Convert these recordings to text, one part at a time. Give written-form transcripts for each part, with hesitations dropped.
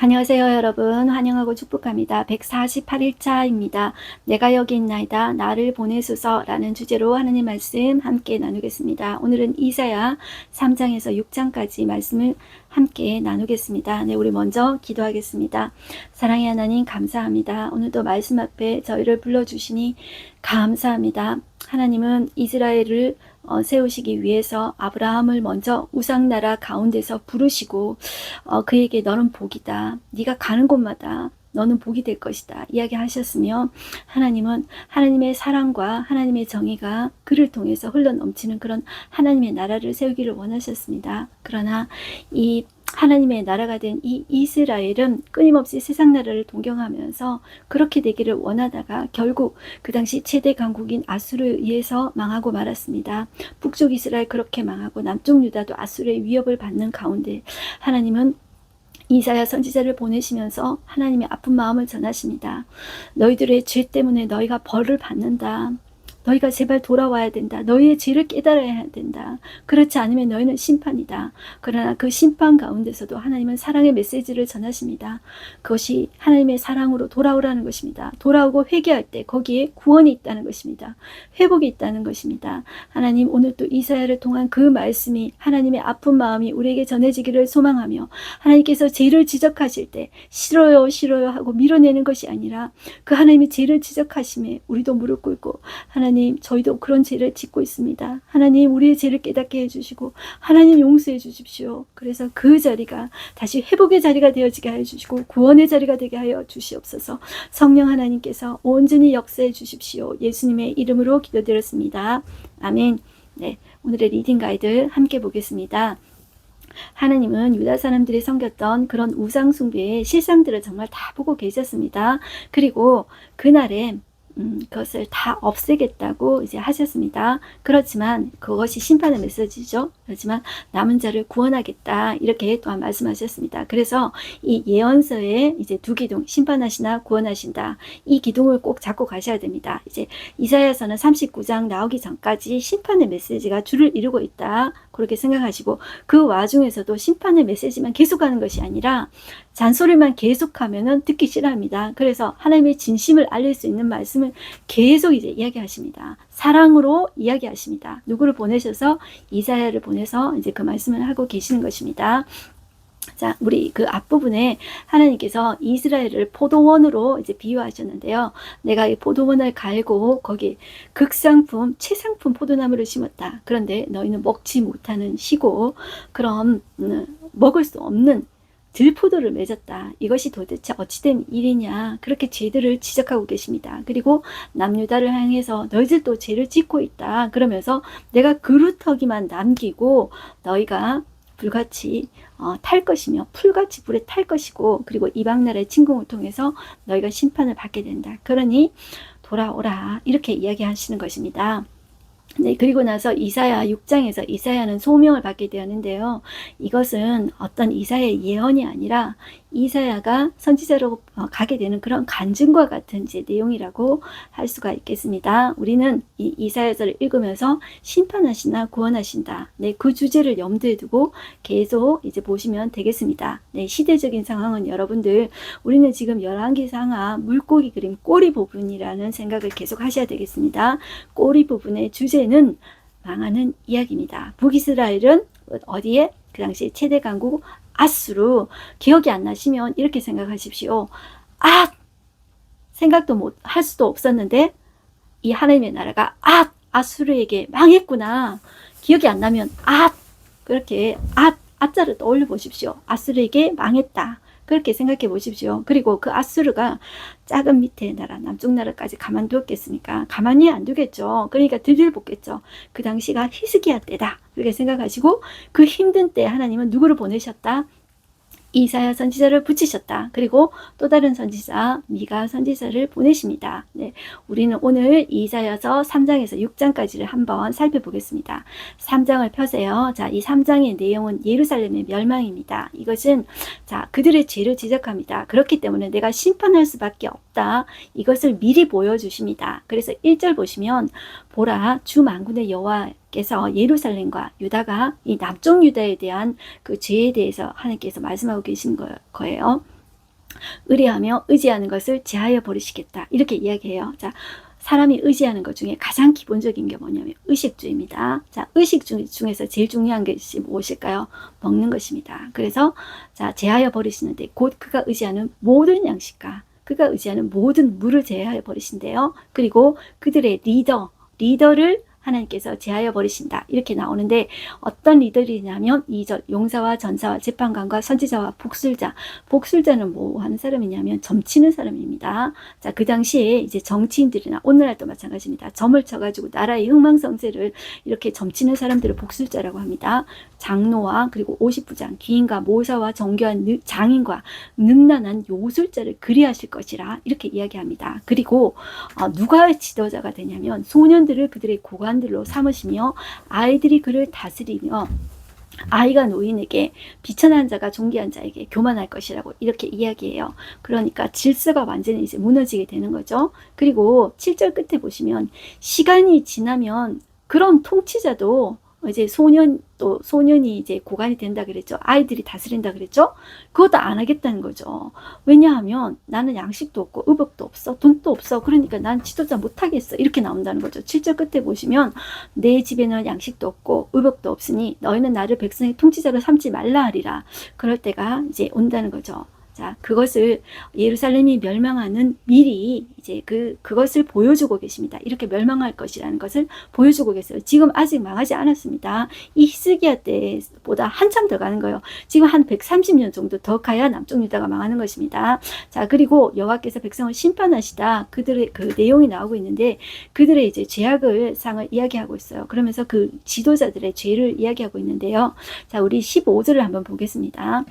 안녕하세요, 여러분. 환영하고 축복합니다. 148일차입니다. 내가 여기 있나이다. 나를 보내소서라는 주제로 하나님 말씀 함께 나누겠습니다. 오늘은 이사야 3장에서 6장까지 말씀을 함께 나누겠습니다. 네, 우리 먼저 기도하겠습니다. 사랑의 하나님 감사합니다. 오늘도 말씀 앞에 저희를 불러주시니 감사합니다. 하나님은 이스라엘을 세우시기 위해서 아브라함을 먼저 우상나라 가운데서 부르시고 그에게 너는 복이다. 네가 가는 곳마다 너는 복이 될 것이다. 이야기하셨으며 하나님은 하나님의 사랑과 하나님의 정의가 그를 통해서 흘러넘치는 그런 하나님의 나라를 세우기를 원하셨습니다. 그러나 이 하나님의 나라가 된 이 이스라엘은 끊임없이 세상 나라를 동경하면서 그렇게 되기를 원하다가 결국 그 당시 최대 강국인 아수르에 의해서 망하고 말았습니다. 북쪽 이스라엘 그렇게 망하고 남쪽 유다도 아수르의 위협을 받는 가운데 하나님은 이사야 선지자를 보내시면서 하나님의 아픈 마음을 전하십니다. 너희들의 죄 때문에 너희가 벌을 받는다. 너희가 제발 돌아와야 된다. 너희의 죄를 깨달아야 된다. 그렇지 않으면 너희는 심판이다. 그러나 그 심판 가운데서도 하나님은 사랑의 메시지를 전하십니다. 그것이 하나님의 사랑으로 돌아오라는 것입니다. 돌아오고 회개할 때 거기에 구원이 있다는 것입니다. 회복이 있다는 것입니다. 하나님 오늘 또 이사야를 통한 그 말씀이 하나님의 아픈 마음이 우리에게 전해지기를 소망하며 하나님께서 죄를 지적하실 때 싫어요 싫어요 하고 밀어내는 것이 아니라 그 하나님의 죄를 지적하심에 우리도 무릎 꿇고 하나님 저희도 그런 죄를 짓고 있습니다. 하나님 우리의 죄를 깨닫게 해주시고 하나님 용서해 주십시오. 그래서 그 자리가 다시 회복의 자리가 되어지게 하여 주시고 구원의 자리가 되게 하여 주시옵소서. 성령 하나님께서 온전히 역사해 주십시오. 예수님의 이름으로 기도드렸습니다. 아멘. 네, 오늘의 리딩 가이드 함께 보겠습니다. 하나님은 유다 사람들이 섬겼던 그런 우상 숭배의 실상들을 정말 다 보고 계셨습니다. 그리고 그날에 그것을 다 없애겠다고 이제 하셨습니다. 그렇지만 그것이 심판의 메시지죠. 그렇지만 남은 자를 구원하겠다 이렇게 또한 말씀하셨습니다. 그래서 이 예언서에 이제 두 기둥 심판하시나 구원하신다 이 기둥을 꼭 잡고 가셔야 됩니다. 이제 이사야서는 39장 나오기 전까지 심판의 메시지가 줄을 이루고 있다 그렇게 생각하시고 그 와중에서도 심판의 메시지만 계속하는 것이 아니라 잔소리만 계속하면은 듣기 싫어합니다. 그래서 하나님의 진심을 알릴 수 있는 말씀을 계속 이제 이야기하십니다. 사랑으로 이야기하십니다. 누구를 보내셔서 이사야를 보내서 이제 그 말씀을 하고 계시는 것입니다. 자, 우리 그 앞부분에 하나님께서 이스라엘을 포도원으로 이제 비유하셨는데요. 내가 이 포도원을 갈고 거기 극상품, 최상품 포도나무를 심었다. 그런데 너희는 먹지 못하는 시고 그럼 먹을 수 없는 들포도를 맺었다. 이것이 도대체 어찌된 일이냐. 그렇게 죄들을 지적하고 계십니다. 그리고 남유다를 향해서 너희들도 죄를 짓고 있다. 그러면서 내가 그루터기만 남기고 너희가 불같이 탈 것이며 풀같이 불에 탈 것이고 그리고 이방나라의 침공을 통해서 너희가 심판을 받게 된다. 그러니 돌아오라. 이렇게 이야기하시는 것입니다. 네, 그리고 나서 이사야 6장에서 이사야는 소명을 받게 되었는데요. 이것은 어떤 이사야의 예언이 아니라 이사야가 선지자로 가게 되는 그런 간증과 같은 이제 내용이라고 할 수가 있겠습니다. 우리는 이 이사야서를 읽으면서 심판하시나 구원하신다. 네, 그 주제를 염두에 두고 계속 이제 보시면 되겠습니다. 네, 시대적인 상황은 여러분들 우리는 지금 열왕기상하 물고기 그림 꼬리 부분이라는 생각을 계속 하셔야 되겠습니다. 꼬리 부분의 주제는 망하는 이야기입니다. 북이스라엘은 어디에? 그 당시 최대 강국 아수르. 기억이 안 나시면 이렇게 생각하십시오. 생각도 못 할 수도 없었는데 이 하나님의 나라가 아수르에게 망했구나. 기억이 안 나면 그렇게 아자를 떠올려 보십시오. 아수르에게 망했다. 그렇게 생각해 보십시오. 그리고 그 아수르가 작은 밑에 나라, 남쪽 나라까지 가만두었겠습니까? 가만히 안 두겠죠. 그러니까 들들볶겠죠. 그 당시가 히스기야 때다. 그렇게 생각하시고 그 힘든 때 하나님은 누구를 보내셨다? 이사야 선지자를 붙이셨다. 그리고 또 다른 선지자 미가 선지자를 보내십니다. 네, 우리는 오늘 이사야서 3장에서 6장까지를 한번 살펴보겠습니다. 3장을 펴세요. 자, 이 3장의 내용은 예루살렘의 멸망입니다. 이것은 자 그들의 죄를 지적합니다. 그렇기 때문에 내가 심판할 수밖에 없다. 이것을 미리 보여주십니다. 그래서 1절 보시면 보라 주 만군의 여호와께서 예루살렘과 유다가 이 남쪽 유다에 대한 그 죄에 대해서 하나님께서 말씀하고 계신 거예요. 의뢰하며 의지하는 것을 제하여 버리시겠다. 이렇게 이야기해요. 자, 사람이 의지하는 것 중에 가장 기본적인 게 뭐냐면 의식주입니다. 자, 의식 중에서 제일 중요한 것이 무엇일까요? 먹는 것입니다. 그래서 자, 제하여 버리시는데 곧 그가 의지하는 모든 양식과 그가 의지하는 모든 물을 제하여 버리신대요. 그리고 그들의 리더를 하나님께서 제하여 버리신다. 이렇게 나오는데 어떤 리더이냐면 2절 용사와 전사와 재판관과 선지자와 복술자. 복술자는 뭐 하는 사람이냐면 점치는 사람입니다. 자, 그 당시에 이제 정치인들이나 오늘날도 마찬가지입니다. 점을 쳐가지고 나라의 흥망성쇠를 이렇게 점치는 사람들을 복술자라고 합니다. 장로와 그리고 50부장, 귀인과 모사와 정교한 장인과 능란한 요술자를 그리하실 것이라 이렇게 이야기합니다. 그리고 누가 지도자가 되냐면 소년들을 그들의 고관들로 삼으시며 아이들이 그를 다스리며 아이가 노인에게 비천한 자가 존귀한 자에게 교만할 것이라고 이렇게 이야기해요. 그러니까 질서가 완전히 이제 무너지게 되는 거죠. 그리고 7절 끝에 보시면 시간이 지나면 그런 통치자도 이제 소년이 이제 고관이 된다 그랬죠. 아이들이 다스린다 그랬죠. 그것도 안 하겠다는 거죠. 왜냐하면 나는 양식도 없고 의복도 없어, 돈도 없어. 그러니까 난 지도자 못 하겠어. 이렇게 나온다는 거죠. 7절 끝에 보시면 내 집에는 양식도 없고 의복도 없으니 너희는 나를 백성의 통치자로 삼지 말라 하리라. 그럴 때가 이제 온다는 거죠. 자, 그것을 예루살렘이 멸망하는 미리 이제 그것을 보여주고 계십니다. 이렇게 멸망할 것이라는 것을 보여주고 계세요. 지금 아직 망하지 않았습니다. 이 히스기야 때보다 한참 더 가는 거예요. 지금 한 130년 정도 더 가야 남쪽 유다가 망하는 것입니다. 자, 그리고 여호와께서 백성을 심판하시다. 그들의 그 내용이 나오고 있는데 그들의 이제 죄악을 상을 이야기하고 있어요. 그러면서 그 지도자들의 죄를 이야기하고 있는데요. 자, 우리 15절을 한번 보겠습니다.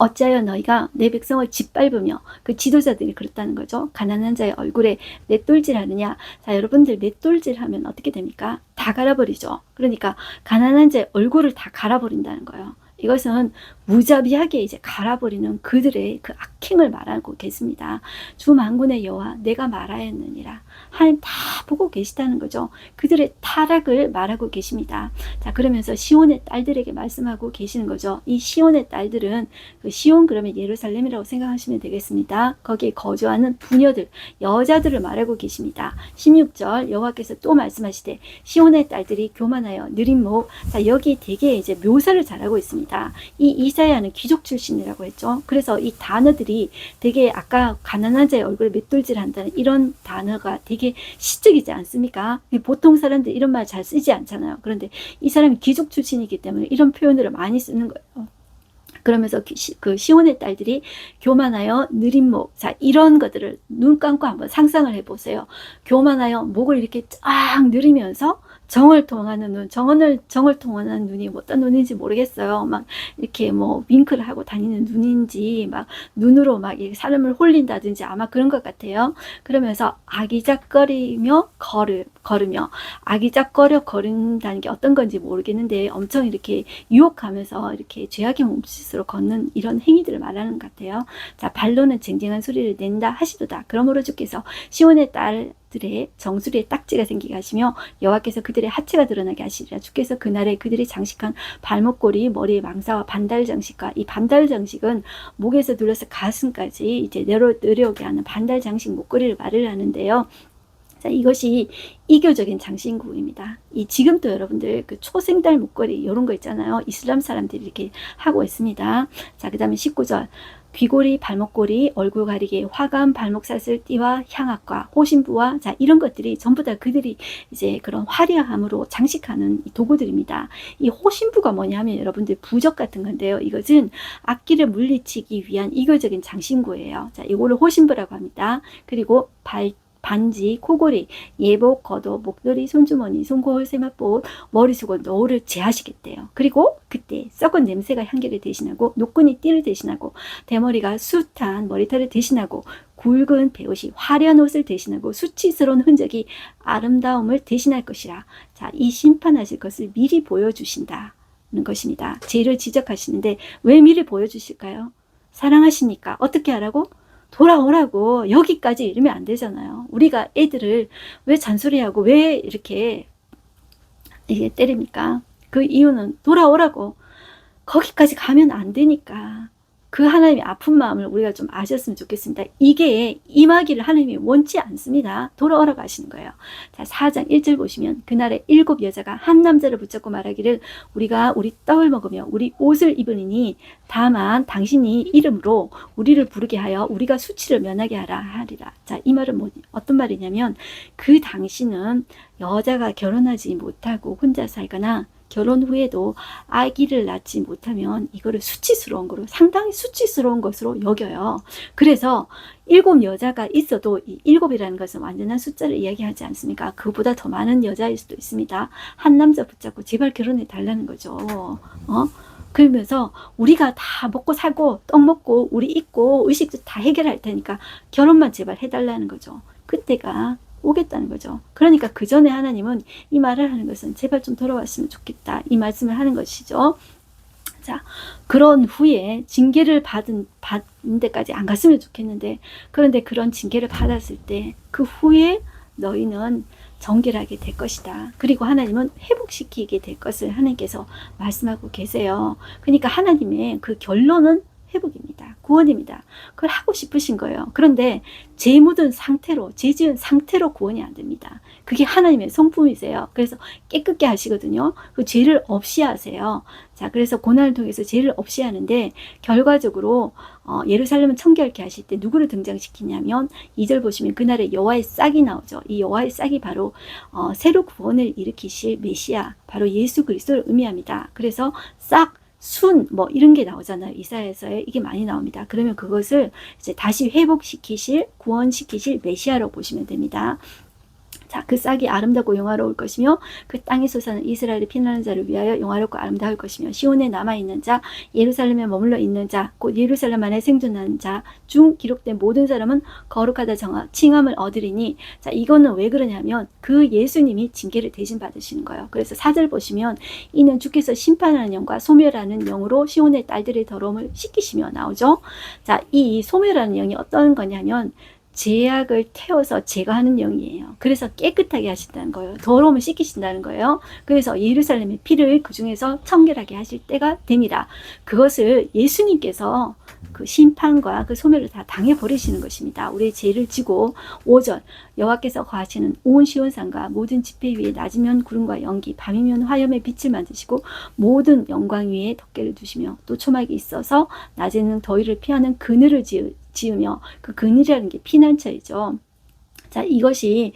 어찌하여 너희가 내 백성을 짓밟으며 그 지도자들이 그렇다는 거죠. 가난한 자의 얼굴에 맷돌질하느냐. 자, 여러분들 맷돌질하면 어떻게 됩니까? 다 갈아버리죠. 그러니까 가난한 자의 얼굴을 다 갈아버린다는 거예요. 이것은 무자비하게 이제 갈아버리는 그들의 그 악행을 말하고 계십니다. 주 만군의 여호와 내가 말하였느니라. 하나님 다 보고 계시다는 거죠. 그들의 타락을 말하고 계십니다. 자, 그러면서 시온의 딸들에게 말씀하고 계시는 거죠. 이 시온의 딸들은 그 시온 그러면 예루살렘이라고 생각하시면 되겠습니다. 거기에 거주하는 부녀들, 여자들을 말하고 계십니다. 16절 여호와께서 또 말씀하시되 시온의 딸들이 교만하여 느린 목. 자, 여기 되게 이제 묘사를 잘하고 있습니다. 이 이사야는 귀족 출신이라고 했죠. 그래서 이 단어들이 되게 아까 가난한 자의 얼굴에 맷돌질 한다는 이런 단어가 되게 시적이지 않습니까? 보통 사람들 이런 말 잘 쓰지 않잖아요. 그런데 이 사람이 귀족 출신이기 때문에 이런 표현들을 많이 쓰는 거예요. 그러면서 그 시온의 딸들이 교만하여 느린 목. 자, 이런 것들을 눈 감고 한번 상상을 해보세요. 교만하여 목을 이렇게 쫙 늘리면서 정을 통하는 눈, 정을 통하는 눈이 어떤 눈인지 모르겠어요. 막 이렇게 뭐 윙크를 하고 다니는 눈인지 막 눈으로 막 사람을 홀린다든지 아마 그런 것 같아요. 그러면서 아기작거리며 걸으며 아기작거려 걸은다는 게 어떤 건지 모르겠는데 엄청 이렇게 유혹하면서 이렇게 죄악의 몸짓으로 걷는 이런 행위들을 말하는 것 같아요. 자, 발로는 쟁쟁한 소리를 낸다 하시도다. 그러므로 주께서 시온의 딸들의 정수리에 딱지가 생기게 하시며 여호와께서 그들의 하체가 드러나게 하시리라. 주께서 그날에 그들이 장식한 발목걸이, 머리에 망사와 반달 장식과 이 반달 장식은 목에서 눌러서 가슴까지 이제 내려오게 하는 반달 장식 목걸이를 말을 하는데요. 자, 이것이 이교적인 장신구입니다. 이 지금도 여러분들 그 초생달 목걸이 이런 거 있잖아요. 이슬람 사람들이 이렇게 하고 있습니다. 자, 그 다음에 19절 귀고리, 발목고리, 얼굴 가리개, 화관, 발목사슬, 띠와 향악과 호신부와 자 이런 것들이 전부 다 그들이 이제 그런 화려함으로 장식하는 이 도구들입니다. 이 호신부가 뭐냐면 여러분들 부적 같은 건데요. 이것은 악기를 물리치기 위한 이교적인 장신구예요. 자, 이거를 호신부라고 합니다. 그리고 반지, 코고리, 예복, 겉옷, 목도리, 손주머니, 손거울, 세마포, 머리수건, 노를 제하시겠대요. 그리고 그때 썩은 냄새가 향기를 대신하고 노끈이 띠를 대신하고 대머리가 숱한 머리털을 대신하고 굵은 베옷이 화려한 옷을 대신하고 수치스러운 흔적이 아름다움을 대신할 것이라. 자, 이 심판하실 것을 미리 보여주신다는 것입니다. 죄를 지적하시는데 왜 미리 보여주실까요? 사랑하시니까. 어떻게 하라고? 돌아오라고. 여기까지 이러면 안 되잖아요. 우리가 애들을 왜 잔소리하고 왜 이렇게 때립니까? 그 이유는 돌아오라고. 거기까지 가면 안 되니까. 그 하나님의 아픈 마음을 우리가 좀 아셨으면 좋겠습니다. 이게 임하기를 하나님이 원치 않습니다. 돌아오라고 하시는 거예요. 자, 4장 1절 보시면 그날에 7 여자가 한 남자를 붙잡고 말하기를 우리가 우리 떡을 먹으며 우리 옷을 입으니 다만 당신이 이름으로 우리를 부르게 하여 우리가 수치를 면하게 하리라. 자, 이 말은 어떤 말이냐면 그 당신은 여자가 결혼하지 못하고 혼자 살거나 결혼 후에도 아기를 낳지 못하면 이거를 수치스러운 거로, 상당히 수치스러운 것으로 여겨요. 그래서 7 여자가 있어도 이 7이라는 것은 완전한 숫자를 이야기하지 않습니까? 그보다 더 많은 여자일 수도 있습니다. 한 남자 붙잡고 제발 결혼해 달라는 거죠. 그러면서 우리가 다 먹고 살고 떡 먹고 우리 입고 의식도 다 해결할 테니까 결혼만 제발 해달라는 거죠. 그때가 오겠다는 거죠. 그러니까 그 전에 하나님은 이 말을 하는 것은 제발 좀 돌아왔으면 좋겠다. 이 말씀을 하는 것이죠. 자, 그런 후에 징계를 받은 데까지 안 갔으면 좋겠는데, 그런데 그런 징계를 받았을 때 그 후에 너희는 정결하게 될 것이다. 그리고 하나님은 회복시키게 될 것을 하나님께서 말씀하고 계세요. 그러니까 하나님의 그 결론은 회복입니다. 구원입니다. 그걸 하고 싶으신 거예요. 그런데 죄 묻은 상태로, 죄 지은 상태로 구원이 안 됩니다. 그게 하나님의 성품이세요. 그래서 깨끗게 하시거든요. 그 죄를 없이 하세요. 자, 그래서 고난을 통해서 죄를 없이 하는데 결과적으로 예루살렘은 청결케 하실 때 누구를 등장시키냐면 2절 보시면 그날에 여호와의 싹이 나오죠. 이 여호와의 싹이 바로 새로 구원을 일으키실 메시아, 바로 예수 그리스도를 의미합니다. 그래서 싹, 순, 이런 게 나오잖아요. 이사야서에 이게 많이 나옵니다. 그러면 그것을 이제 다시 회복시키실, 구원시키실 메시아로 보시면 됩니다. 자, 그 싹이 아름답고 영화로울 것이며 그 땅에서 사는 이스라엘의 피난하는 자를 위하여 영화롭고 아름다울 것이며 시온에 남아있는 자, 예루살렘에 머물러 있는 자, 곧 예루살렘 안에 생존하는 자 중 기록된 모든 사람은 거룩하다 칭함을 얻으리니, 자, 이거는 왜 그러냐면 그 예수님이 징계를 대신 받으시는 거예요. 그래서 4절 보시면 이는 주께서 심판하는 영과 소멸하는 영으로 시온의 딸들의 더러움을 씻기시며 나오죠. 자, 이 소멸하는 영이 어떤 거냐면 죄악을 태워서 제거하는 영이에요. 그래서 깨끗하게 하신다는 거예요. 더러움을 씻기신다는 거예요. 그래서 예루살렘의 피를 그 중에서 청결하게 하실 때가 됩니다. 그것을 예수님께서 그 심판과 그 소멸을 다 당해버리시는 것입니다. 우리의 죄를 지고 5절 여호와께서 거하시는 온 시온산과 모든 지폐 위에 낮이면 구름과 연기, 밤이면 화염의 빛을 만드시고 모든 영광 위에 덮개를 두시며 또 초막이 있어서 낮에는 더위를 피하는 그늘을 지으며, 그 그늘이라는 게 피난처이죠. 자, 이것이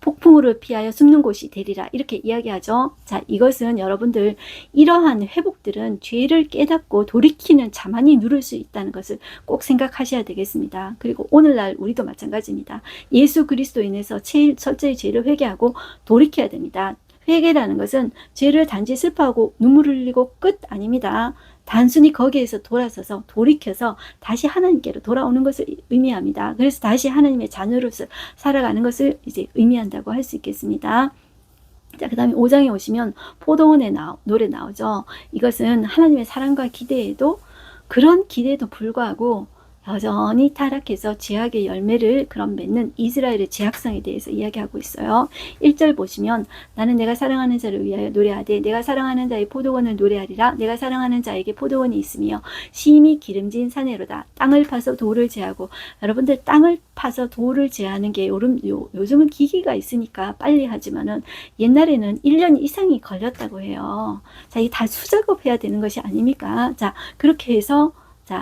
폭풍우를 피하여 숨는 곳이 되리라 이렇게 이야기하죠. 자, 이것은 여러분들 이러한 회복들은 죄를 깨닫고 돌이키는 자만이 누릴 수 있다는 것을 꼭 생각하셔야 되겠습니다. 그리고 오늘날 우리도 마찬가지입니다. 예수 그리스도 인해서 철저히 죄를 회개하고 돌이켜야 됩니다. 회개라는 것은 죄를 단지 슬퍼하고 눈물을 흘리고 끝 아닙니다. 단순히 거기에서 돌아서서 돌이켜서 다시 하나님께로 돌아오는 것을 의미합니다. 그래서 다시 하나님의 자녀로서 살아가는 것을 이제 의미한다고 할 수 있겠습니다. 자, 그 다음에 5장에 오시면 포도원의 노래 나오죠. 이것은 하나님의 사랑과 기대에도, 그런 기대에도 불구하고 여전히 타락해서 죄악의 열매를 맺는 이스라엘의 죄악성에 대해서 이야기하고 있어요. 1절 보시면 나는 내가 사랑하는 자를 위하여 노래하되 내가 사랑하는 자의 포도원을 노래하리라. 내가 사랑하는 자에게 포도원이 있으며 심히 기름진 산에로다. 땅을 파서 돌을 제하고, 여러분들 땅을 파서 돌을 제하는 게 요즘은 기기가 있으니까 빨리 하지만은 옛날에는 1년 이상이 걸렸다고 해요. 자, 이 다 수작업해야 되는 것이 아닙니까? 자, 그렇게 해서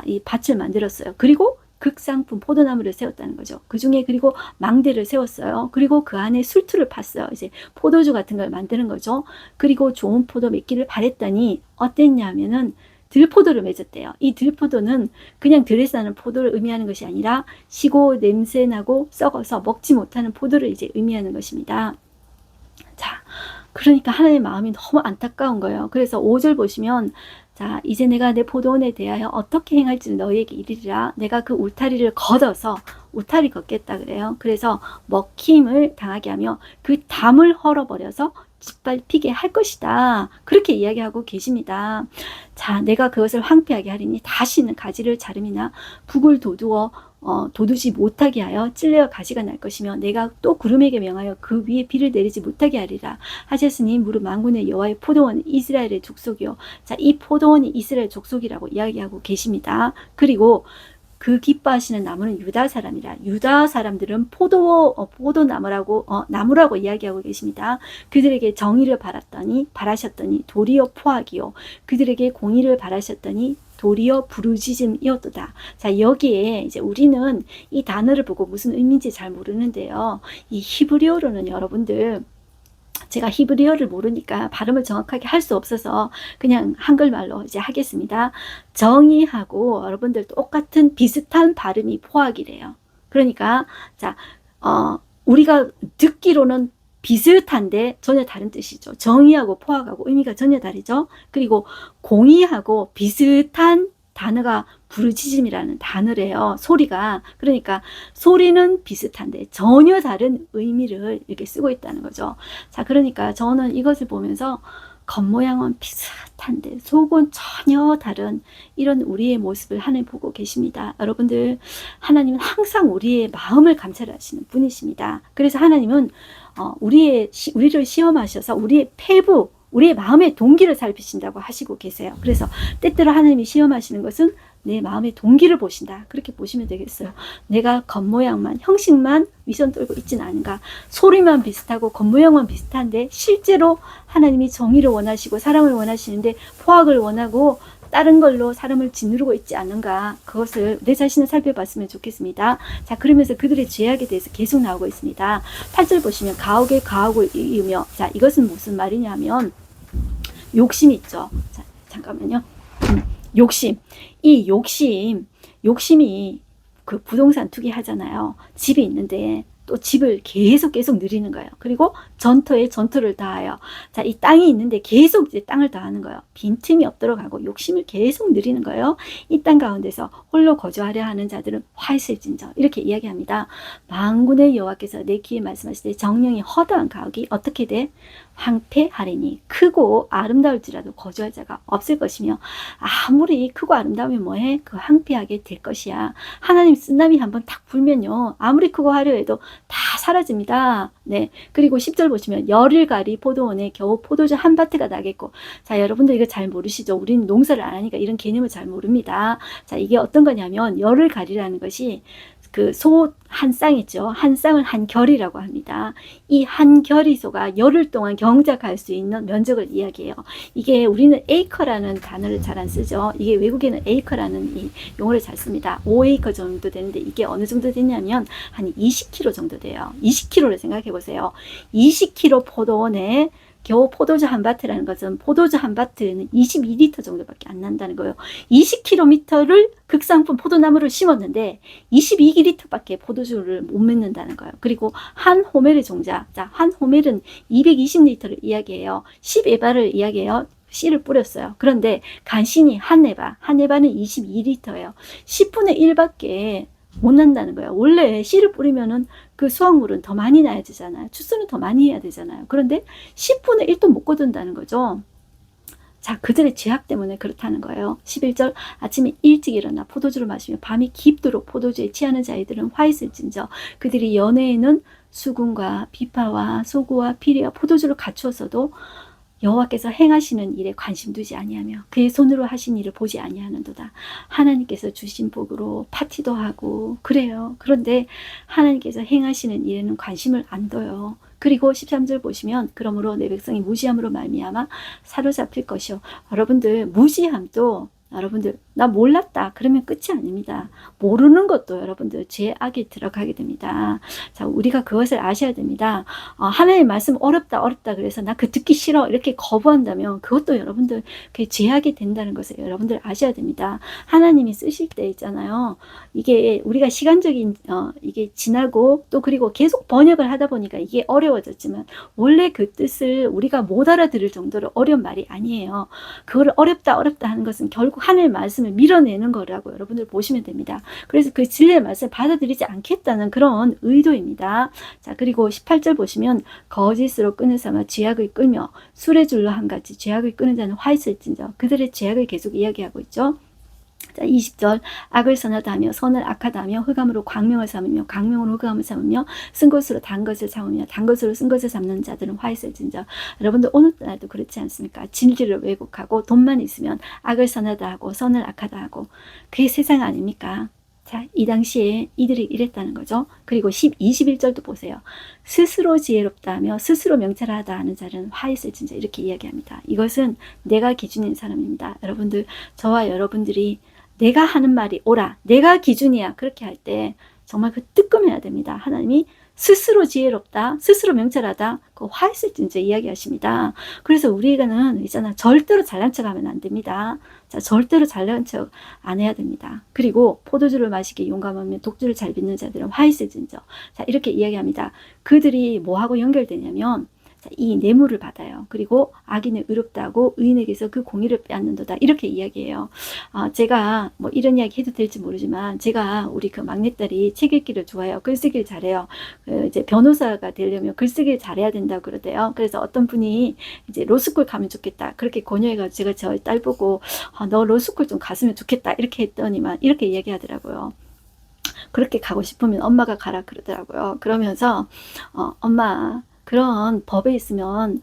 이 밭을 만들었어요. 그리고 극상품 포도나무를 세웠다는 거죠. 그 중에 그리고 망대를 세웠어요. 그리고 그 안에 술투를 팠어요. 이제 포도주 같은 걸 만드는 거죠. 그리고 좋은 포도 맺기를 바랬더니 어땠냐면은 들포도를 맺었대요. 이 들포도는 그냥 들에서 나는 포도를 의미하는 것이 아니라 시고 냄새나고 썩어서 먹지 못하는 포도를 이제 의미하는 것입니다. 자, 그러니까 하나님의 마음이 너무 안타까운 거예요. 그래서 5절 보시면 자, 이제 내가 내 포도원에 대하여 어떻게 행할지를 너희에게 이르리라. 내가 그 울타리를 걷어서, 울타리 걷겠다 그래요. 그래서 먹힘을 당하게 하며 그 담을 헐어버려서 짓밟히게 할 것이다. 그렇게 이야기하고 계십니다. 자, 내가 그것을 황폐하게 하리니 다시는 가지를 자름이나 북을 도두지 못하게 하여 찔레어 가시가 날 것이며 내가 또 구름에게 명하여 그 위에 비를 내리지 못하게 하리라 하셨으니 무릇 만군의 여호와의 포도원은 이스라엘의 족속이요. 자, 이 포도원이 이스라엘 족속이라고 이야기하고 계십니다. 그리고 그 기뻐하시는 나무는 유다 사람이라. 유다 사람들은 나무라고 이야기하고 계십니다. 그들에게 정의를 바라셨더니 도리어 포악이요. 그들에게 공의를 바라셨더니 도리어 부르짖음이었도다. 자, 여기에 이제 우리는 이 단어를 보고 무슨 의미인지 잘 모르는데요. 이 히브리어로는 여러분들, 제가 히브리어를 모르니까 발음을 정확하게 할 수 없어서 그냥 한글말로 이제 하겠습니다. 정의하고 여러분들 똑같은 비슷한 발음이 포악이래요. 그러니까 자, 우리가 듣기로는 비슷한데 전혀 다른 뜻이죠. 정의하고 포악하고 의미가 전혀 다르죠. 그리고 공의하고 비슷한 단어가 부르짖음이라는 단어래요. 소리가. 그러니까 소리는 비슷한데 전혀 다른 의미를 이렇게 쓰고 있다는 거죠. 자, 그러니까 저는 이것을 보면서 겉모양은 비슷한데 속은 전혀 다른 이런 우리의 모습을 하나님 보고 계십니다. 여러분들, 하나님은 항상 우리의 마음을 감찰하시는 분이십니다. 그래서 하나님은 우리를 시험하셔서 우리의 폐부, 우리의 마음의 동기를 살피신다고 하시고 계세요. 그래서 때때로 하나님이 시험하시는 것은 내 마음의 동기를 보신다. 그렇게 보시면 되겠어요. 내가 겉모양만, 형식만 위선 떨고 있지는 않은가. 소리만 비슷하고 겉모양만 비슷한데 실제로 하나님이 정의를 원하시고 사랑을 원하시는데 포악을 원하고 다른 걸로 사람을 짓누르고 있지 않은가. 그것을 내 자신을 살펴봤으면 좋겠습니다. 자, 그러면서 그들의 죄악에 대해서 계속 나오고 있습니다. 8절 보시면 가옥에 가옥을 이으며, 자, 이것은 무슨 말이냐면 욕심이 있죠. 자, 잠깐만요. 욕심. 이 욕심이 그 부동산 투기 하잖아요. 집이 있는데 또 집을 계속 누리는 거예요. 그리고 전토에 전토를 다하여, 자, 이 땅이 있는데 계속 이제 땅을 다하는 거예요. 빈틈이 없도록 하고 욕심을 계속 누리는 거예요. 이 땅 가운데서 홀로 거주하려 하는 자들은 화 있을진저, 이렇게 이야기합니다. 만군의 여호와께서 내 귀에 말씀하실 때 정령이 허다한 가옥이 어떻게 돼? 황폐하리니 크고 아름다울지라도 거주할 자가 없을 것이며, 아무리 크고 아름다우면 뭐해? 그 황폐하게 될 것이야. 하나님 쓰나미 한번 탁 불면요, 아무리 크고 화려해도 다 사라집니다. 네. 그리고 10절 보시면 열을 가리 포도원에 겨우 포도주 한 밭에가 나겠고. 자, 여러분들 이거 잘 모르시죠? 우리는 농사를 안 하니까 이런 개념을 잘 모릅니다. 자, 이게 어떤 거냐면 열을 가리라는 것이 그 소 한 쌍이죠. 한 쌍을 한 결이라고 합니다. 이 한 결이소가 열흘 동안 경작할 수 있는 면적을 이야기해요. 이게 우리는 에이커라는 단어를 잘 안 쓰죠. 이게 외국에는 에이커라는 이 용어를 잘 씁니다. 5에이커 정도 되는데 이게 어느 정도 되냐면 한 20km 정도 돼요. 20km를 생각해 보세요. 20km 포도원에 겨우 포도주 한 밭이라는 것은 포도주 한 밭에는 22리터 정도밖에 안 난다는 거예요. 20km를 극상품 포도나무를 심었는데 22리터밖에 포도주를 못 맺는다는 거예요. 그리고 한 호멜의 종자, 자, 한 호멜은 220리터를 이야기해요. 10에바를 이야기해요. 씨를 뿌렸어요. 그런데 간신히 한 에바는 22리터예요. 10분의 1밖에 못 난다는 거예요. 원래 씨를 뿌리면은 그 수확물은 더 많이 나야 되잖아요. 추수는 더 많이 해야 되잖아요. 그런데 10분의 1도 못 거둔다는 거죠. 자, 그들의 죄악 때문에 그렇다는 거예요. 11절 아침에 일찍 일어나 포도주를 마시며 밤이 깊도록 포도주에 취하는 자들은 화 있을진저, 그들이 연회에는 수군과 비파와 소고와 피리와 포도주를 갖추었어도 여호와께서 행하시는 일에 관심 두지 아니하며 그의 손으로 하신 일을 보지 아니하는도다. 하나님께서 주신 복으로 파티도 하고 그래요. 그런데 하나님께서 행하시는 일에는 관심을 안 둬요. 그리고 13절 보시면 그러므로 내 백성이 무지함으로 말미암아 사로잡힐 것이요. 여러분들, 무지함도 여러분들 나 몰랐다 그러면 끝이 아닙니다. 모르는 것도 여러분들 죄악에 들어가게 됩니다. 자, 우리가 그것을 아셔야 됩니다. 하나님의 말씀 어렵다 그래서 나 그 듣기 싫어 이렇게 거부한다면 그것도 여러분들 그게 죄악이 된다는 것을 여러분들 아셔야 됩니다. 하나님이 쓰실 때 있잖아요. 이게 우리가 시간적인 이게 지나고 또 그리고 계속 번역을 하다 보니까 이게 어려워졌지만 원래 그 뜻을 우리가 못 알아들을 정도로 어려운 말이 아니에요. 그걸 어렵다 하는 것은 결국 하나님의 말씀을 밀어내는 거라고 여러분들 보시면 됩니다. 그래서 그 진리의 말씀을 받아들이지 않겠다는 그런 의도입니다. 자, 그리고 18절 보시면 거짓으로 끄는 삼아 죄악을 끌며 술의 줄로 한같이 죄악을 끄는 자는 화 있을진저. 그들의 죄악을 계속 이야기하고 있죠. 자, 20절 악을 선하다 하며 선을 악하다 하며 흑암으로 광명을 삼으며 광명으로 흑암을 삼으며 쓴 것으로 단 것을 삼으며 단 것으로 쓴 것을 삼는 자들은 화 있을진저. 여러분들 오늘날도 그렇지 않습니까? 진리를 왜곡하고 돈만 있으면 악을 선하다 하고 선을 악하다 하고 그게 세상 아닙니까? 자, 이 당시에 이들이 이랬다는 거죠. 그리고 21절도 보세요. 스스로 지혜롭다 하며 스스로 명철하다 하는 자는 화 있을진저. 이렇게 이야기합니다. 이것은 내가 기준인 사람입니다. 여러분들, 저와 여러분들이 내가 하는 말이 옳아, 내가 기준이야, 그렇게 할 때 정말 그 뜨끔해야 됩니다. 하나님이 스스로 지혜롭다, 스스로 명철하다, 그 화 있을진저 이야기하십니다. 그래서 우리는 있잖아, 절대로 잘난 척하면 안 됩니다. 자, 절대로 잘난 척 안 해야 됩니다. 그리고 포도주를 마시기 용감하며 독주를 잘 빚는 자들은 화 있을진저. 자, 이렇게 이야기합니다. 그들이 뭐하고 연결되냐면 이 뇌물을 받아요. 그리고 악인은 의롭다고 의인에게서 그 공의를 빼앗는도다. 이렇게 이야기해요. 제가 뭐 이런 이야기 해도 될지 모르지만 제가 우리 그 막내딸이 책 읽기를 좋아해요. 글쓰기를 잘해요. 이제 변호사가 되려면 글쓰기를 잘해야 된다고 그러대요. 그래서 어떤 분이 이제 로스쿨 가면 좋겠다. 그렇게 권유해가지고 제가 저희 딸 보고 너 로스쿨 좀 갔으면 좋겠다. 이렇게 했더니만 이렇게 이야기하더라고요. 그렇게 가고 싶으면 엄마가 가라 그러더라고요. 그러면서 엄마 그런 법에 있으면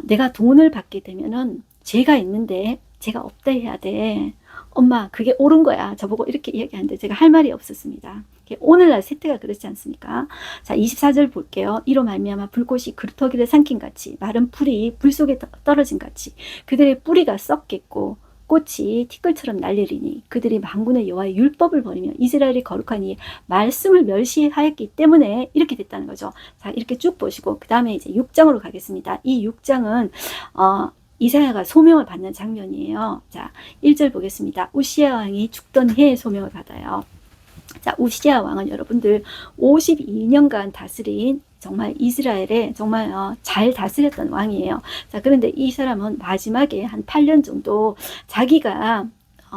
내가 돈을 받게 되면은 죄가 있는데 죄가 없다 해야 돼. 엄마 그게 옳은 거야. 저보고 이렇게 이야기하는데 제가 할 말이 없었습니다. 오늘날 세태가 그렇지 않습니까? 자, 24절 볼게요. 이로 말미암아 불꽃이 그루터기를 삼킨 같이 마른 풀이 불 속에 떨어진 같이 그들의 뿌리가 썩겠고 꽃이 티끌처럼 날리리니 그들이 만군의 여호와의 율법을 버리며 이스라엘이 거룩하니 말씀을 멸시하였기 때문에 이렇게 됐다는 거죠. 자, 이렇게 쭉 보시고 그 다음에 이제 6장으로 가겠습니다. 이 6장은 이사야가 소명을 받는 장면이에요. 자, 1절 보겠습니다. 우시야 왕이 죽던 해에 소명을 받아요. 자, 우시야 왕은 여러분들 52년간 다스린 정말 이스라엘에 정말 잘 다스렸던 왕이에요. 자, 그런데 이 사람은 마지막에 한 8년 정도 자기가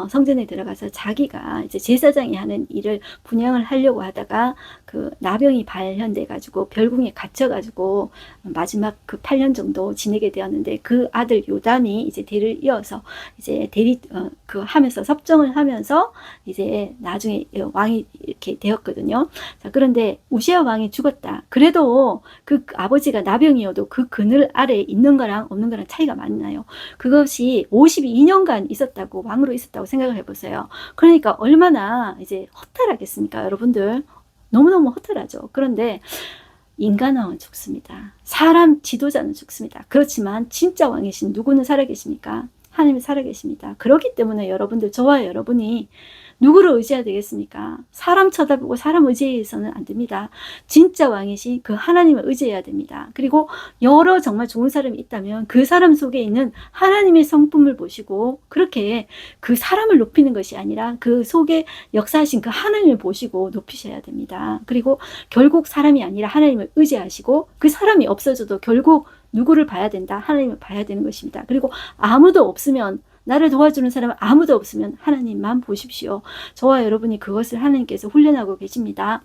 성전에 들어가서 자기가 이제 제사장이 하는 일을 분양을 하려고 하다가 그 나병이 발현돼 가지고 별궁에 갇혀 가지고 마지막 그 8년 정도 지내게 되었는데 그 아들 요담이 이제 대를 이어서 이제 대리 그 하면서 섭정을 하면서 이제 나중에 왕이 이렇게 되었거든요. 자, 그런데 우시야 왕이 죽었다. 그래도 그 아버지가 나병이어도 그 그늘 아래에 있는 거랑 없는 거랑 차이가 많이 나요. 그것이 52년간 있었다고 왕으로 있었다고 생각을 해보세요. 그러니까 얼마나 이제 허탈하겠습니까, 여러분들? 너무너무 허탈하죠. 그런데 인간왕은 죽습니다. 사람 지도자는 죽습니다. 그렇지만 진짜 왕이신 누구는 살아계십니까? 하나님이 살아계십니다. 그렇기 때문에 여러분들, 저와 여러분이 누구를 의지해야 되겠습니까? 사람 쳐다보고 사람 의지해서는 안 됩니다. 진짜 왕이신 그 하나님을 의지해야 됩니다. 그리고 여러 정말 좋은 사람이 있다면 그 사람 속에 있는 하나님의 성품을 보시고 그렇게 그 사람을 높이는 것이 아니라 그 속에 역사하신 그 하나님을 보시고 높이셔야 됩니다. 그리고 결국 사람이 아니라 하나님을 의지하시고 그 사람이 없어져도 결국 누구를 봐야 된다? 하나님을 봐야 되는 것입니다. 그리고 아무도 없으면 나를 도와주는 사람은 아무도 없으면 하나님만 보십시오. 저와 여러분이 그것을 하나님께서 훈련하고 계십니다.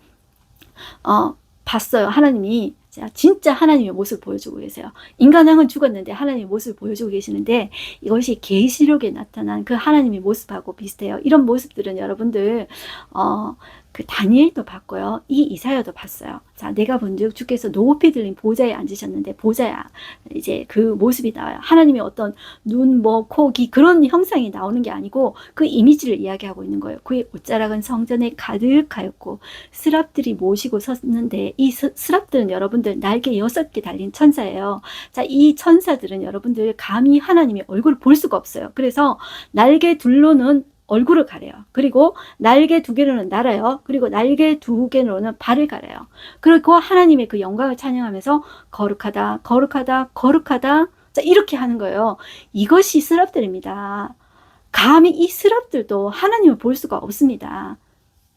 봤어요. 하나님이 진짜 하나님의 모습을 보여주고 계세요. 인간왕은 죽었는데 하나님의 모습을 보여주고 계시는데 이것이 계시록에 나타난 그 하나님의 모습하고 비슷해요. 이런 모습들은 여러분들 그 다니엘도 봤고요. 이 이사야도 봤어요. 자, 내가 본즉 주께서 높이 들린 보좌에 앉으셨는데 보좌야 이제 그 모습이 나와요. 하나님의 어떤 눈, 코, 귀 그런 형상이 나오는 게 아니고 그 이미지를 이야기하고 있는 거예요. 그의 옷자락은 성전에 가득하였고 스랍들이 모시고 섰는데 이 스랍들은 여러분들 날개 6개 달린 천사예요. 자, 이 천사들은 여러분들 감히 하나님의 얼굴을 볼 수가 없어요. 그래서 날개 둘로는 얼굴을 가려요. 그리고 날개 2개로는 날아요. 그리고 날개 2개로는 발을 가려요. 그리고 하나님의 그 영광을 찬양하면서 거룩하다, 거룩하다, 거룩하다. 자, 이렇게 하는 거예요. 이것이 스랍들입니다. 감히 이 스랍들도 하나님을 볼 수가 없습니다.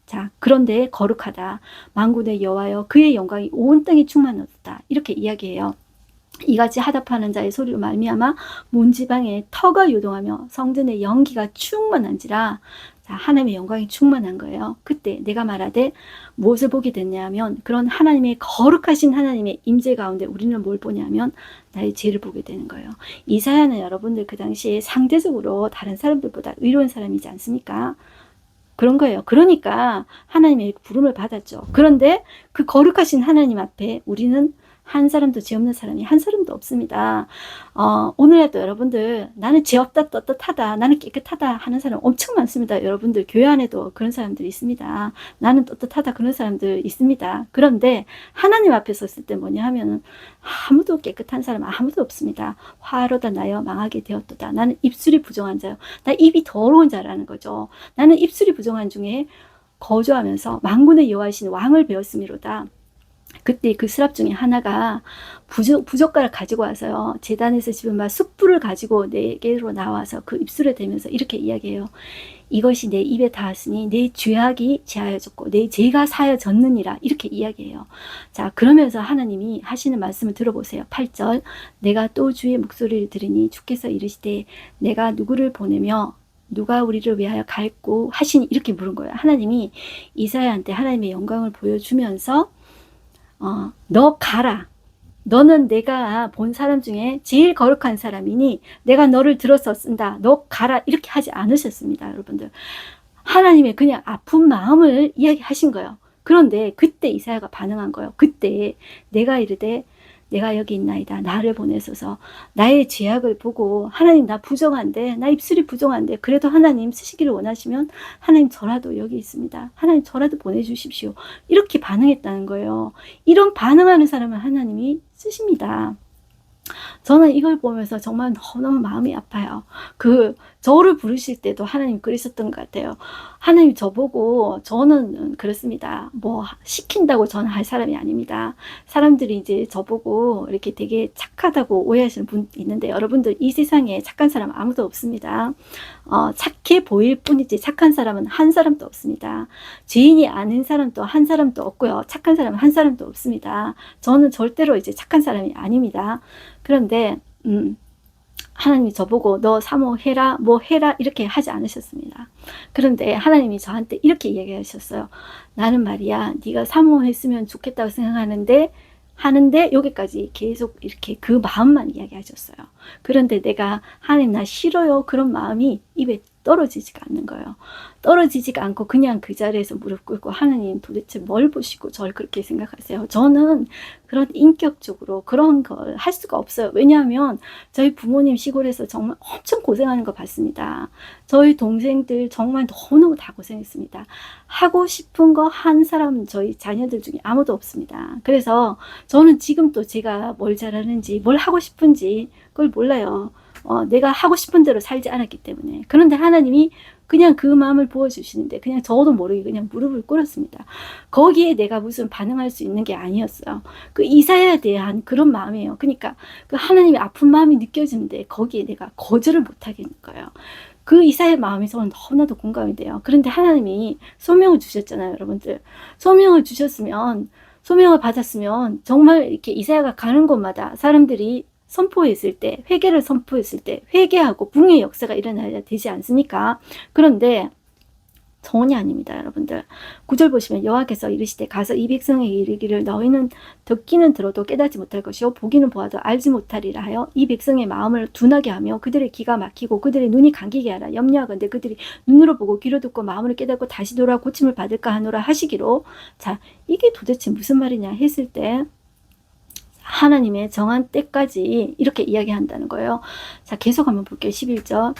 자, 그런데 거룩하다. 만군의 여호와여 그의 영광이 온 땅에 충만하다. 이렇게 이야기해요. 이같이 하답하는 자의 소리로 말미암아 문지방에 터가 요동하며 성전의 연기가 충만한지라. 자, 하나님의 영광이 충만한 거예요. 그때 내가 말하되 무엇을 보게 됐냐면 그런 하나님의 거룩하신 하나님의 임재 가운데 우리는 뭘 보냐면 나의 죄를 보게 되는 거예요. 이사야는 여러분들 그 당시에 상대적으로 다른 사람들보다 의로운 사람이지 않습니까? 그런 거예요. 그러니까 하나님의 부름을 받았죠. 그런데 그 거룩하신 하나님 앞에 우리는 한 사람도 죄 없는 사람이 한 사람도 없습니다. 오늘에도 여러분들 나는 죄 없다 떳떳하다 나는 깨끗하다 하는 사람 엄청 많습니다. 여러분들 교회 안에도 그런 사람들이 있습니다. 나는 떳떳하다 그런 사람들 있습니다. 그런데 하나님 앞에 섰을 때 뭐냐 하면 아무도 깨끗한 사람 아무도 없습니다. 화로다 나여 망하게 되었도다. 나는 입술이 부정한 자요. 나 입이 더러운 자라는 거죠. 나는 입술이 부정한 중에 거주하면서 만군의 여호와이신 왕을 배웠음이로다. 그때 그 스랍 중에 하나가 부젓가락 가지고 와서요. 제단에서 집은 막 숯불을 가지고 내게로 나와서 그 입술에 대면서 이렇게 이야기해요. 이것이 내 입에 닿았으니 내 죄악이 제하여졌고 내 죄가 사여졌느니라. 이렇게 이야기해요. 자, 그러면서 하나님이 하시는 말씀을 들어보세요. 8절 내가 또 주의 목소리를 들으니 주께서 이르시되 내가 누구를 보내며 누가 우리를 위하여 갈고 하시니 이렇게 물은 거예요. 하나님이 이사야한테 하나님의 영광을 보여주면서 너 가라. 너는 내가 본 사람 중에 제일 거룩한 사람이니 내가 너를 들어서 쓴다. 너 가라. 이렇게 하지 않으셨습니다. 여러분들. 하나님의 그냥 아픈 마음을 이야기하신 거예요. 그런데 그때 이사야가 반응한 거예요. 그때 내가 이르되 내가 여기 있나이다. 나를 보내소서. 나의 죄악을 보고 하나님 나 부정한데 나 입술이 부정한데 그래도 하나님 쓰시기를 원하시면 하나님 저라도 여기 있습니다. 하나님 저라도 보내주십시오. 이렇게 반응했다는 거예요. 이런 반응하는 사람은 하나님이 쓰십니다. 저는 이걸 보면서 정말 너무너무 마음이 아파요. 저를 부르실 때도 하나님 그러셨던 것 같아요. 하나님 저보고 저는 그렇습니다. 뭐 시킨다고 저는 할 사람이 아닙니다. 사람들이 이제 저보고 이렇게 되게 착하다고 오해하시는 분 있는데 여러분들 이 세상에 착한 사람 아무도 없습니다. 착해 보일 뿐이지 착한 사람은 한 사람도 없습니다. 죄인이 아닌 사람도 한 사람도 없고요. 착한 사람은 한 사람도 없습니다. 저는 절대로 이제 착한 사람이 아닙니다. 그런데 하나님이 저보고 너 사모해라 뭐 해라 이렇게 하지 않으셨습니다. 그런데 하나님이 저한테 이렇게 이야기하셨어요. 나는 말이야 네가 사모했으면 좋겠다고 생각하는데 여기까지 계속 이렇게 그 마음만 이야기하셨어요. 그런데 내가 하나님 나 싫어요 그런 마음이 입에 떨어지지가 않는 거예요. 떨어지지가 않고 그냥 그 자리에서 무릎 꿇고 하나님 도대체 뭘 보시고 저를 그렇게 생각하세요? 저는 그런 인격적으로 그런 걸 할 수가 없어요. 왜냐하면 저희 부모님 시골에서 정말 엄청 고생하는 거 봤습니다. 저희 동생들 정말 너무너무 다 고생했습니다. 하고 싶은 거 한 사람 저희 자녀들 중에 아무도 없습니다. 그래서 저는 지금 또 제가 뭘 잘하는지 뭘 하고 싶은지 그걸 몰라요. 내가 하고 싶은 대로 살지 않았기 때문에. 그런데 하나님이 그냥 그 마음을 부어주시는데 그냥 저도 모르게 그냥 무릎을 꿇었습니다. 거기에 내가 무슨 반응할 수 있는 게 아니었어요. 그 이사야에 대한 그런 마음이에요. 그러니까 그 하나님의 아픈 마음이 느껴지는데 거기에 내가 거절을 못하겠는 거예요. 그 이사야의 마음이 저는 너무나도 공감이 돼요. 그런데 하나님이 소명을 주셨잖아요, 여러분들. 소명을 주셨으면, 소명을 받았으면 정말 이렇게 이사야가 가는 곳마다 사람들이 선포했을 때, 회개를 선포했을 때 회개하고 붕의 역사가 일어나야 되지 않습니까? 그런데 전혀 아닙니다, 여러분들. 9절 보시면 여호와께서 이르시되 가서 이 백성에게 이르기를 너희는 듣기는 들어도 깨닫지 못할 것이요 보기는 보아도 알지 못하리라 하여 이 백성의 마음을 둔하게 하며 그들의 귀가 막히고 그들의 눈이 감기게 하라. 염려하건대 그들이 눈으로 보고 귀로 듣고 마음으로 깨닫고 다시 돌아 고침을 받을까 하노라 하시기로. 자, 이게 도대체 무슨 말이냐 했을 때 하나님의 정한 때까지 이렇게 이야기한다는 거예요. 자, 계속 한번 볼게요. 11절.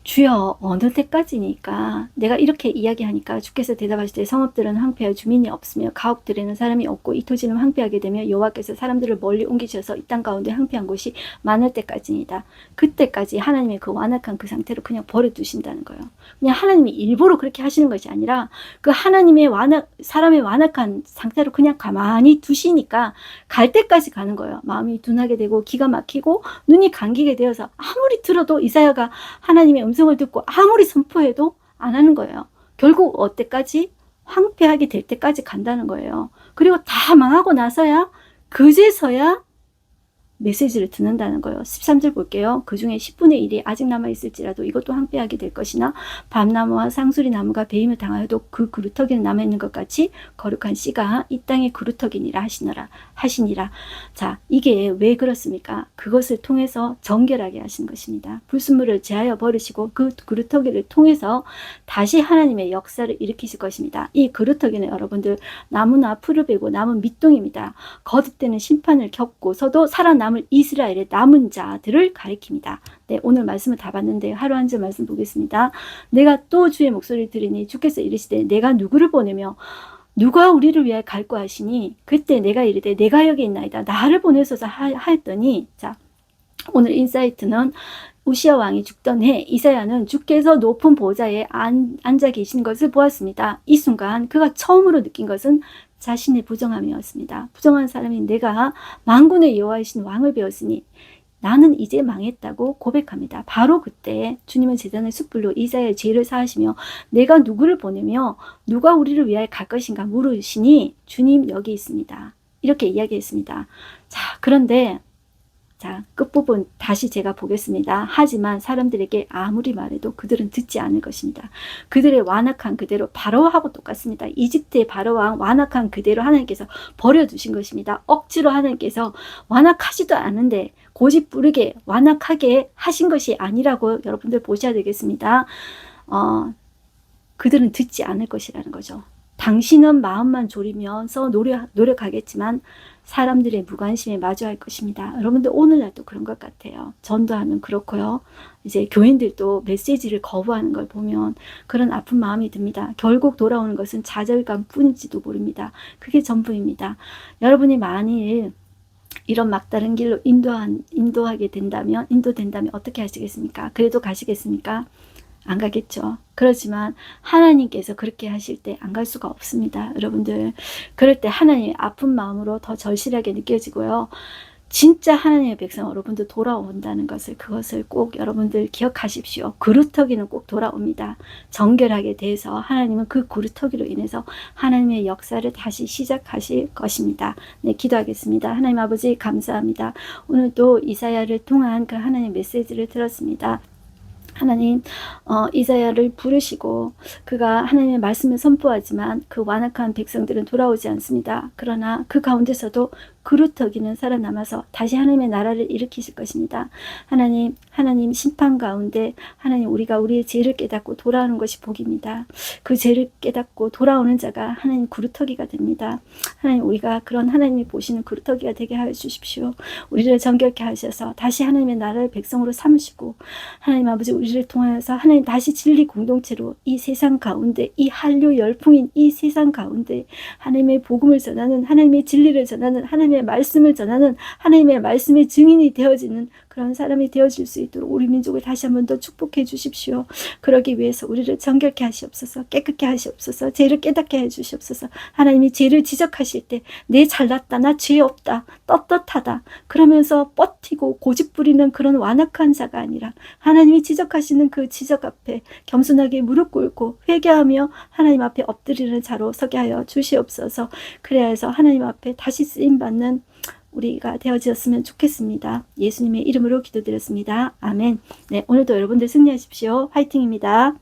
주여 어느 때까지니까 내가 이렇게 이야기하니까 주께서 대답하시되 성읍들은 황폐하여 주민이 없으며 가옥들에는 사람이 없고 이 토지는 황폐하게 되며 여호와께서 사람들을 멀리 옮기셔서 이 땅 가운데 황폐한 곳이 많을 때까지니다. 그때까지 하나님의 그 완악한 그 상태로 그냥 버려두신다는 거예요. 그냥 하나님이 일부러 그렇게 하시는 것이 아니라 그 하나님의 사람의 완악한 상태로 그냥 가만히 두시니까 갈 때까지 가는 거예요. 마음이 둔하게 되고 기가 막히고 눈이 감기게 되어서 아무리 들어도 이사야가 하나님의 음성을 듣고 아무리 선포해도 안 하는 거예요. 결국 어때까지? 황폐하게 될 때까지 간다는 거예요. 그리고 다 망하고 나서야 그제서야 메시지를 듣는다는 거예요. 13절 볼게요. 그 중에 10분의 1이 아직 남아있을지라도 이것도 황폐하게 될 것이나 밤나무와 상수리 나무가 배임을 당하여도 그 그루터기는 남아있는 것 같이 거룩한 씨가 이 땅의 그루터기니라 하시니라. 자, 이게 왜 그렇습니까? 그것을 통해서 정결하게 하신 것입니다. 불순물을 제하여 버리시고 그 그루터기를 통해서 다시 하나님의 역사를 일으키실 것입니다. 이 그루터기는 여러분들 나무나 풀을 베고 남은 밑동입니다. 거듭되는 심판을 겪고서도 살아남을 이스라엘의 남은 자들을 가리킵니다. 네, 오늘 말씀을 다 봤는데 하루 한 절 말씀 보겠습니다. 내가 또 주의 목소리를 들으니 주께서 이르시되 내가 누구를 보내며 누가 우리를 위하여 갈고 하시니 그때 내가 이르되 내가 여기 있나이다 나를 보내소서 하였더니, 자, 오늘 인사이트는 우시아 왕이 죽던 해 이사야는 주께서 높은 보좌에 앉아 계신 것을 보았습니다. 이 순간 그가 처음으로 느낀 것은 자신의 부정함이었습니다. 부정한 사람이 내가 만군의 여호와이신 왕을 배웠으니 나는 이제 망했다고 고백합니다. 바로 그때 주님은 제단의 숯불로 이사야의 죄를 사하시며 내가 누구를 보내며 누가 우리를 위하여 갈 것인가 물으시니 주님 여기 있습니다. 이렇게 이야기했습니다. 자, 그런데 자, 끝부분 다시 제가 보겠습니다. 하지만 사람들에게 아무리 말해도 그들은 듣지 않을 것입니다. 그들의 완악한 그대로 바로하고 똑같습니다. 이집트의 바로왕 완악한 그대로 하나님께서 버려두신 것입니다. 억지로 하나님께서 완악하지도 않은데 고집부르게 완악하게 하신 것이 아니라고 여러분들 보셔야 되겠습니다. 그들은 듣지 않을 것이라는 거죠. 당신은 마음만 졸이면서 노력하겠지만 사람들의 무관심에 마주할 것입니다. 여러분들 오늘날도 그런 것 같아요. 전도하면 그렇고요. 이제 교인들도 메시지를 거부하는 걸 보면 그런 아픈 마음이 듭니다. 결국 돌아오는 것은 좌절감 뿐인지도 모릅니다. 그게 전부입니다. 여러분이 만일 이런 막다른 길로 인도하게 된다면 어떻게 하시겠습니까? 그래도 가시겠습니까? 안 가겠죠. 그렇지만 하나님께서 그렇게 하실 때 안 갈 수가 없습니다. 여러분들 그럴 때 하나님의 아픈 마음으로 더 절실하게 느껴지고요. 진짜 하나님의 백성 여러분들 돌아온다는 것을 그것을 꼭 여러분들 기억하십시오. 그루터기는 꼭 돌아옵니다. 정결하게 돼서 하나님은 그 그루터기로 인해서 하나님의 역사를 다시 시작하실 것입니다. 네, 기도하겠습니다. 하나님 아버지 감사합니다. 오늘도 이사야를 통한 그 하나님의 메시지를 들었습니다. 하나님 이사야를 부르시고 그가 하나님의 말씀을 선포하지만 그 완악한 백성들은 돌아오지 않습니다. 그러나 그 가운데서도 그루터기는 살아남아서 다시 하나님의 나라를 일으키실 것입니다. 하나님 심판 가운데 하나님 우리가 우리의 죄를 깨닫고 돌아오는 것이 복입니다. 그 죄를 깨닫고 돌아오는 자가 하나님 그루터기가 됩니다. 하나님 우리가 그런 하나님이 보시는 그루터기가 되게 하여 주십시오. 우리를 정결케 하셔서 다시 하나님의 나라를 백성으로 삼으시고 하나님 아버지 우리를 통하여서 하나님 다시 진리 공동체로 이 세상 가운데 이 한류 열풍인 이 세상 가운데 하나님의 복음을 전하는 하나님의 진리를 전하는 하나님의 말씀을 전하는 하나님의 말씀의 증인이 되어지는 그런 사람이 되어질 수 있도록 우리 민족을 다시 한 번 더 축복해 주십시오. 그러기 위해서 우리를 정결케 하시옵소서. 깨끗게 하시옵소서. 죄를 깨닫게 해 주시옵소서. 하나님이 죄를 지적하실 때 내 잘났다 나 죄 없다 떳떳하다 그러면서 버티고 고집부리는 그런 완악한 자가 아니라 하나님이 지적하시는 그 지적 앞에 겸손하게 무릎 꿇고 회개하며 하나님 앞에 엎드리는 자로 서게 하여 주시옵소서. 그래야 해서 하나님 앞에 다시 쓰임받는 우리가 되어지었으면 좋겠습니다. 예수님의 이름으로 기도드렸습니다. 아멘. 네, 오늘도 여러분들 승리하십시오. 화이팅입니다.